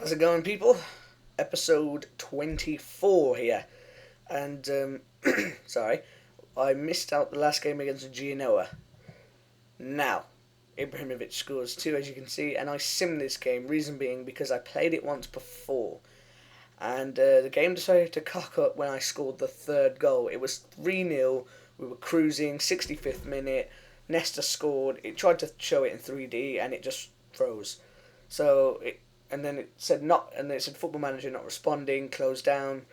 How's it going, people? Episode 24 here. And, sorry, I missed out the last game against Genoa. Now, Ibrahimovic scores two, as you can see, and I simmed this game, reason being because I played it once before. And the game decided to cock up when I scored the third goal. It was 3-0, we were cruising, 65th minute, Nesta scored, it tried to show it in 3D, and it just froze. And then it said Football Manager not responding, closed down,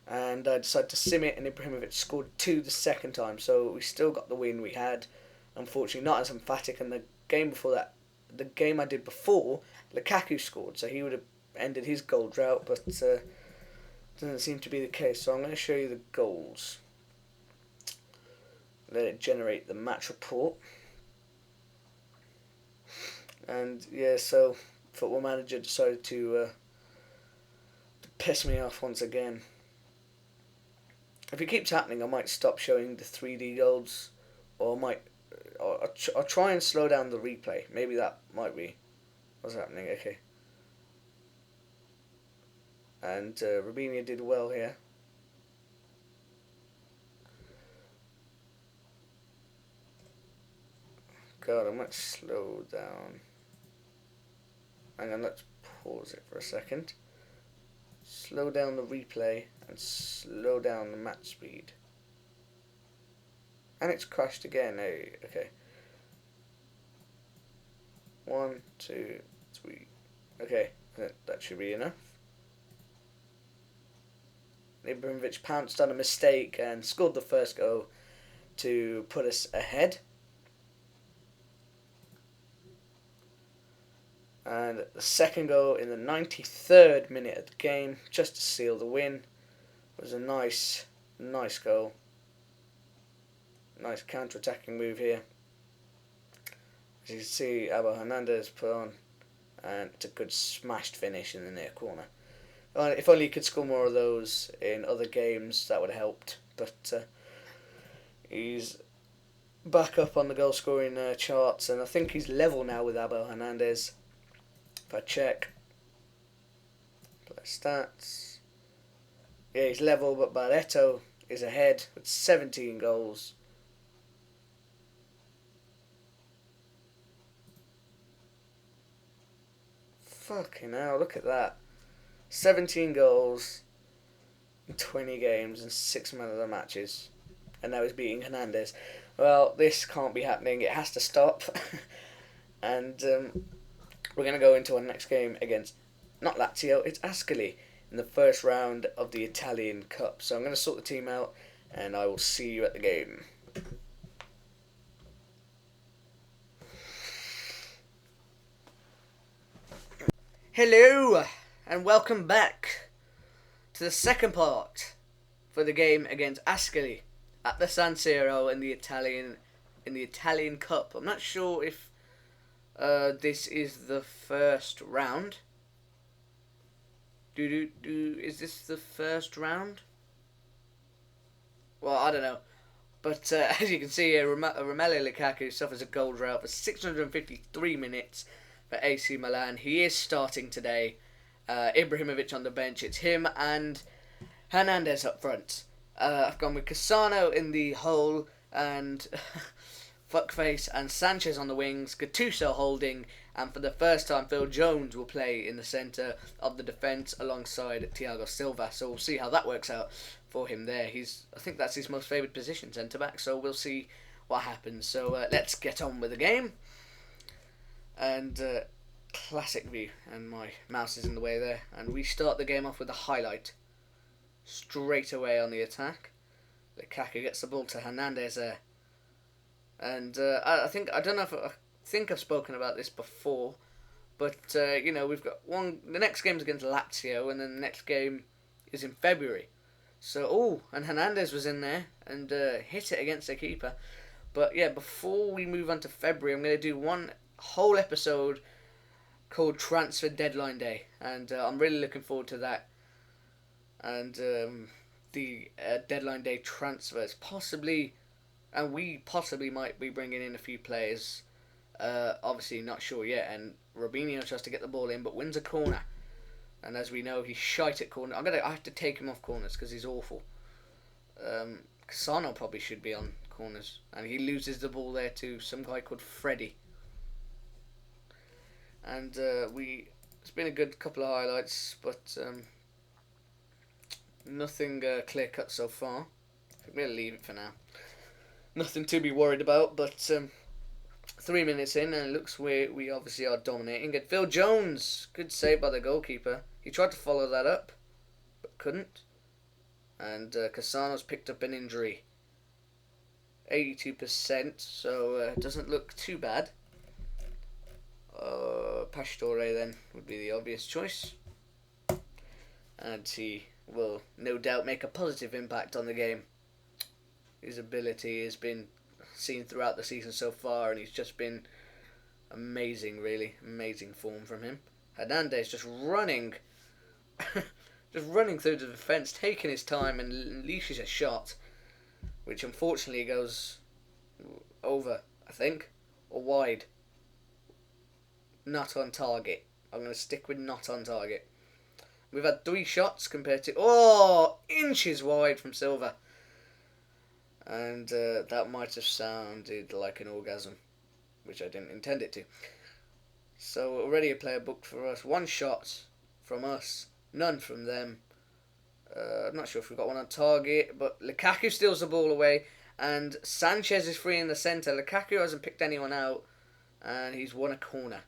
and I decided to sim it, and Ibrahimovic scored two the second time. So we still got the win we had. Unfortunately, not as emphatic. And the game before that, the game I did before, Lukaku scored, so he would have ended his goal drought, but doesn't seem to be the case. So I'm going to show you the goals. Let it generate the match report. And yeah, so Football Manager decided to piss me off once again. If it keeps happening, I might stop showing the 3D goals, or I'll try and slow down the replay. Maybe that might be what's happening. Okay. And Robinho did well here. God, I might slow down. Hang on, let's pause it for a second. Slow down the replay and slow down the match speed. And it's crashed again. Hey, okay. 1, 2, 3. Okay, that should be enough. Ibrahimovic pounced on a mistake and scored the first goal to put us ahead. And the second goal in the 93rd minute of the game, just to seal the win, was a nice goal. Nice counter-attacking move here. As you can see, Abel Hernandez put on, and it's a good smashed finish in the near corner. If only he could score more of those in other games, that would have helped. But he's back up on the goal-scoring charts, and I think he's level now with Abel Hernandez. If I check player stats, yeah, he's level, but Barreto is ahead with 17 goals. Fucking hell, look at that. 17 goals in 20 games and 6 man of the matches. And now he's beating Hernandez. Well, this can't be happening. It has to stop. And we're going to go into our next game against, not Lazio, it's Ascoli in the first round of the Italian Cup. So I'm going to sort the team out, and I will see you at the game. Hello, and welcome back to the second part for the game against Ascoli at the San Siro in the Italian Cup. I'm not sure if this is the first round. Is this the first round? Well, I don't know. But as you can see here, Romelu Lukaku suffers a goal drought for 653 minutes for AC Milan. He is starting today. Ibrahimovic on the bench. It's him and Hernandez up front. I've gone with Cassano in the hole and Fuckface and Sanchez on the wings, Gattuso holding, and for the first time Phil Jones will play in the centre of the defence alongside Thiago Silva. So we'll see how that works out for him there. I think that's his most favoured position, centre back. So we'll see what happens. So let's get on with the game. And classic view, and my mouse is in the way there. And we start the game off with a highlight straight away on the attack. Lukaku gets the ball to Hernandez there. And I think I've spoken about this before, but we've got the next game's against Lazio, and then the next game is in February. So and Hernandez was in there and hit it against the keeper. But yeah, before we move on to February, I'm going to do one whole episode called Transfer Deadline Day, and I'm really looking forward to that. And the deadline day transfers possibly. And we possibly might be bringing in a few players. Obviously not sure yet. And Robinho tries to get the ball in, but wins a corner. And as we know, he's shite at corner. I have to take him off corners because he's awful. Cassano probably should be on corners, and he loses the ball there to some guy called Freddie. And it's been a good couple of highlights, but nothing clear cut so far. I think we'll leave it for now. Nothing to be worried about, but 3 minutes in, and it looks we obviously are dominating. And Phil Jones, good save by the goalkeeper. He tried to follow that up, but couldn't. And Cassano's picked up an injury. 82%, so it doesn't look too bad. Pastore then would be the obvious choice. And he will no doubt make a positive impact on the game. His ability has been seen throughout the season so far, and he's just been amazing, really. Amazing form from him. Hernandez just running through the defence, taking his time, and unleashes a shot, which unfortunately goes over, I think, or wide. Not on target. I'm going to stick with not on target. We've had 3 shots compared to... inches wide from Silva. And that might have sounded like an orgasm, which I didn't intend it to. So already a player booked for us. 1 shot from us, none from them. I'm not sure if we've got one on target, but Lukaku steals the ball away, and Sanchez is free in the centre. Lukaku hasn't picked anyone out, and he's won a corner,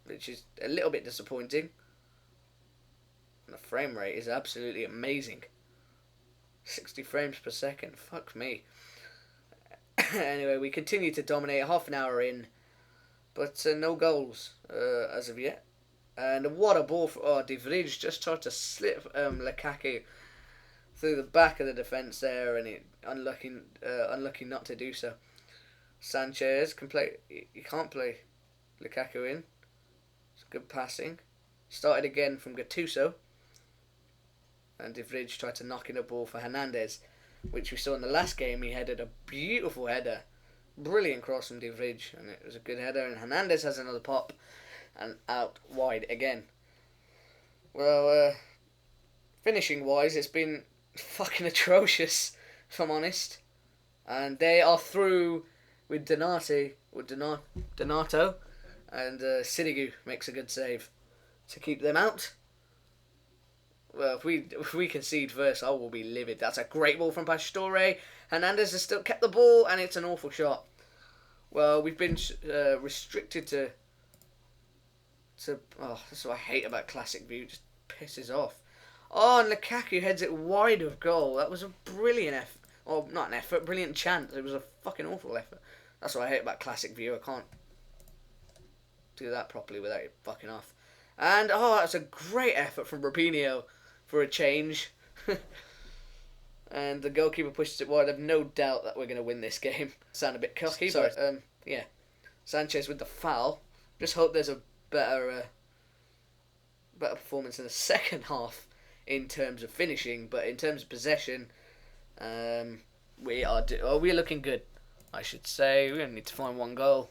which is a little bit disappointing. And the frame rate is absolutely amazing. 60 frames per second. Fuck me. Anyway, we continue to dominate, half an hour in, but no goals as of yet. And what a ball for De Vrij, just tried to slip Lukaku through the back of the defence there, and unlucky not to do so. Sanchez can play. He can't play Lukaku in. It's good passing. Started again from Gattuso, and De Vrij tried to knock in a ball for Hernandez, which we saw in the last game. He headed a beautiful header. Brilliant cross from De Vrij, and it was a good header. And Hernandez has another pop, and out wide again. Well, finishing wise, it's been fucking atrocious, if I'm honest. And they are through with Donato, and Sirigu makes a good save to keep them out. Well, if we concede first, I will be livid. That's a great ball from Pastore. Hernandez has still kept the ball, and it's an awful shot. Well, we've been restricted to. That's what I hate about classic view. It just pisses off. Oh, and Lukaku heads it wide of goal. That was a brilliant effort. Or not an effort, brilliant chance. It was a fucking awful effort. That's what I hate about classic view. I can't do that properly without it fucking off. And that's a great effort from Robinho for a change. And the goalkeeper pushes it wide. I've no doubt that we're going to win this game. Sound a bit cocky, but yeah. Sanchez with the foul. Just hope there's a better performance in the second half in terms of finishing, but in terms of possession, we're looking good, I should say. We only need to find 1 goal.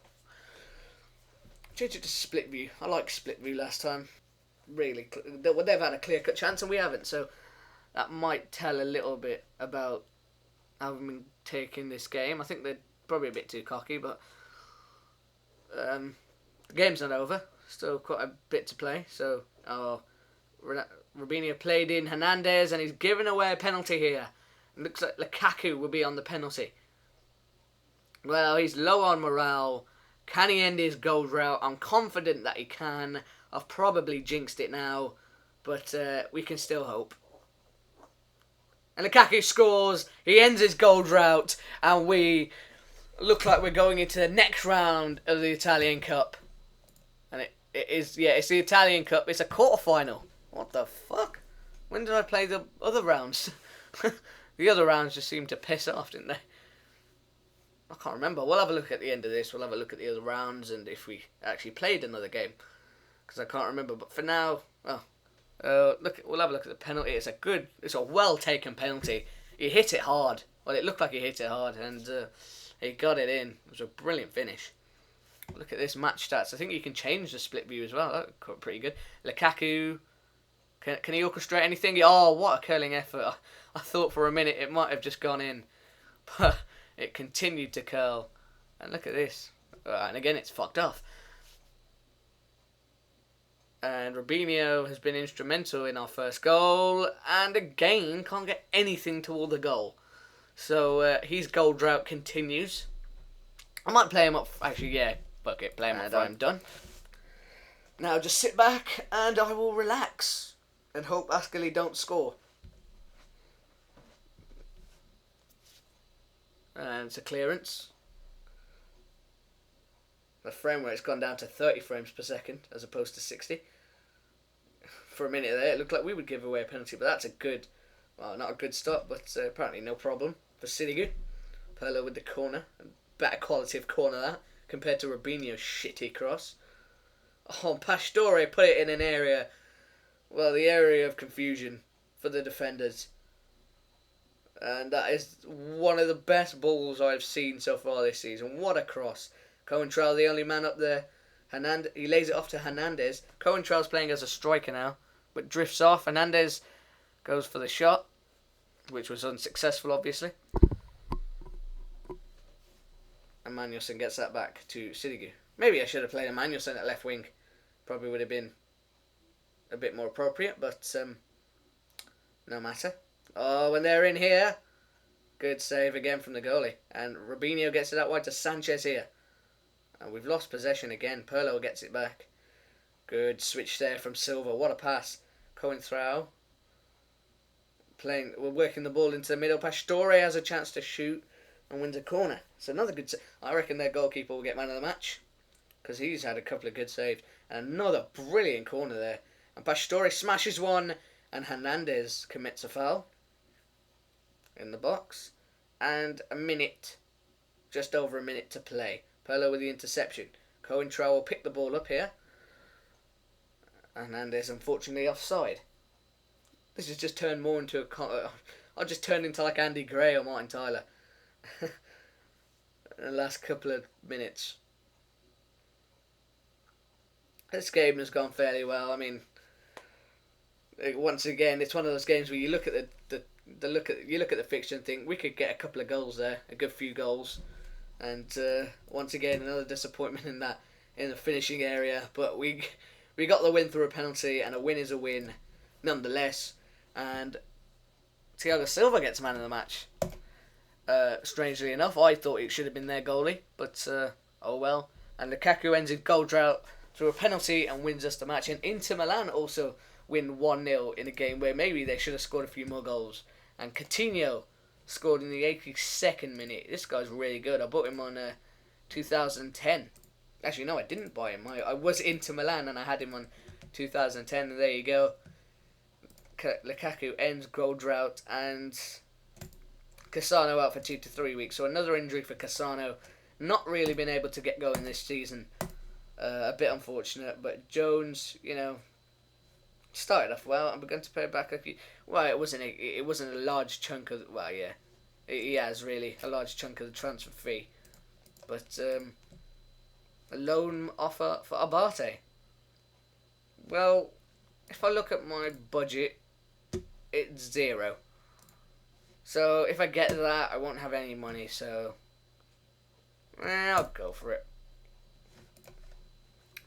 Change it to split view. I like split view last time. Really, they've had a clear-cut chance and we haven't, so that might tell a little bit about how we've been taking this game. I think they're probably a bit too cocky, but the game's not over. Still quite a bit to play. So, Robinho played in Hernandez, and he's given away a penalty here. It looks like Lukaku will be on the penalty. Well, he's low on morale. Can he end his goal drought? I'm confident that he can. I've probably jinxed it now, but we can still hope. And Lukaku scores. He ends his goal drought, and we look like we're going into the next round of the Italian Cup. And it's the Italian Cup. It's a quarter-final. What the fuck? When did I play the other rounds? The other rounds just seemed to piss off, didn't they? I can't remember. We'll have a look at the end of this. We'll have a look at the other rounds and if we actually played another game, because I can't remember. But for now, we'll have a look at the penalty. It's a well taken penalty. He hit it hard. Well, it looked like he hit it hard, and he got it in. It was a brilliant finish. Look at this match stats. I think you can change the split view as well. That's pretty good. Lukaku Can he orchestrate anything? Oh, what a curling effort. I thought for a minute it might have just gone in. But it continued to curl. And look at this. And again, it's fucked off. And Robinho has been instrumental in our first goal. And again, can't get anything toward the goal. So his goal drought continues. I might play him up. Actually, yeah. Fuck it. Play him up. I'm done. Now just sit back and I will relax. And hope Ascoli don't score. And it's a clearance. The frame rate's gone down to 30 frames per second as opposed to 60. For a minute there, it looked like we would give away a penalty, but that's a good, well, not a good stop, but apparently no problem for Sirigu. Perlo with the corner. Better quality of corner that, compared to Robinho's shitty cross. Oh, Pastore put it in an area, well, the area of confusion for the defenders. And that is one of the best balls I've seen so far this season. What a cross. Coentrao, the only man up there. He lays it off to Hernandez. Coentrao's playing as a striker now, but drifts off. Hernandez goes for the shot, which was unsuccessful, obviously. And Manuelson gets that back to Sirigu. Maybe I should have played Manuelson at left wing. Probably would have been a bit more appropriate, but no matter. Oh, when they're in here. Good save again from the goalie. And Robinho gets it out wide to Sanchez here. And we've lost possession again. Perlo gets it back. Good switch there from Silva. What a pass. Coentrao. We're working the ball into the middle. Pastore has a chance to shoot and wins a corner. So another good save. I reckon their goalkeeper will get man of the match. Because he's had a couple of good saves. And another brilliant corner there. And Pastore smashes one. And Hernandez commits a foul. In the box. And just over a minute to play. Perlo with the interception. Coentrao will pick the ball up here. Hernandez unfortunately offside. This has just turned more into I've just turned into like Andy Gray or Martin Tyler. In the last couple of minutes. This game has gone fairly well. I mean, once again, it's one of those games where you look at the fixture and think we could get a couple of goals there, a good few goals, and once again another disappointment in the finishing area. But we got the win through a penalty, and a win is a win, nonetheless. And Thiago Silva gets man of the match. Strangely enough, I thought it should have been their goalie, but oh well. And Lukaku ends in goal drought through a penalty and wins us the match. And Inter Milan also win 1-0 in a game where maybe they should have scored a few more goals. And Coutinho scored in the 82nd minute. This guy's really good. I bought him on 2010. Actually, no, I didn't buy him. I was Inter Milan and I had him on 2010. And there you go. Lukaku ends goal drought, and Cassano out for 2 to 3 weeks. So another injury for Cassano. Not really been able to get going this season. A bit unfortunate, but Jones, started off well. I'm going to pay back a few. Well, it wasn't a large chunk of. Well, yeah, he has really a large chunk of the transfer fee, but a loan offer for Abate. Well, if I look at my budget, it's 0. So if I get that, I won't have any money. So I'll go for it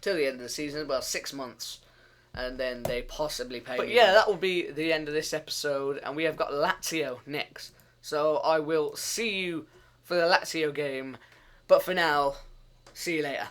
till the end of the season. Well, 6 months. And then they possibly pay me. But yeah, that will be the end of this episode. And we have got Lazio next. So I will see you for the Lazio game. But for now, see you later.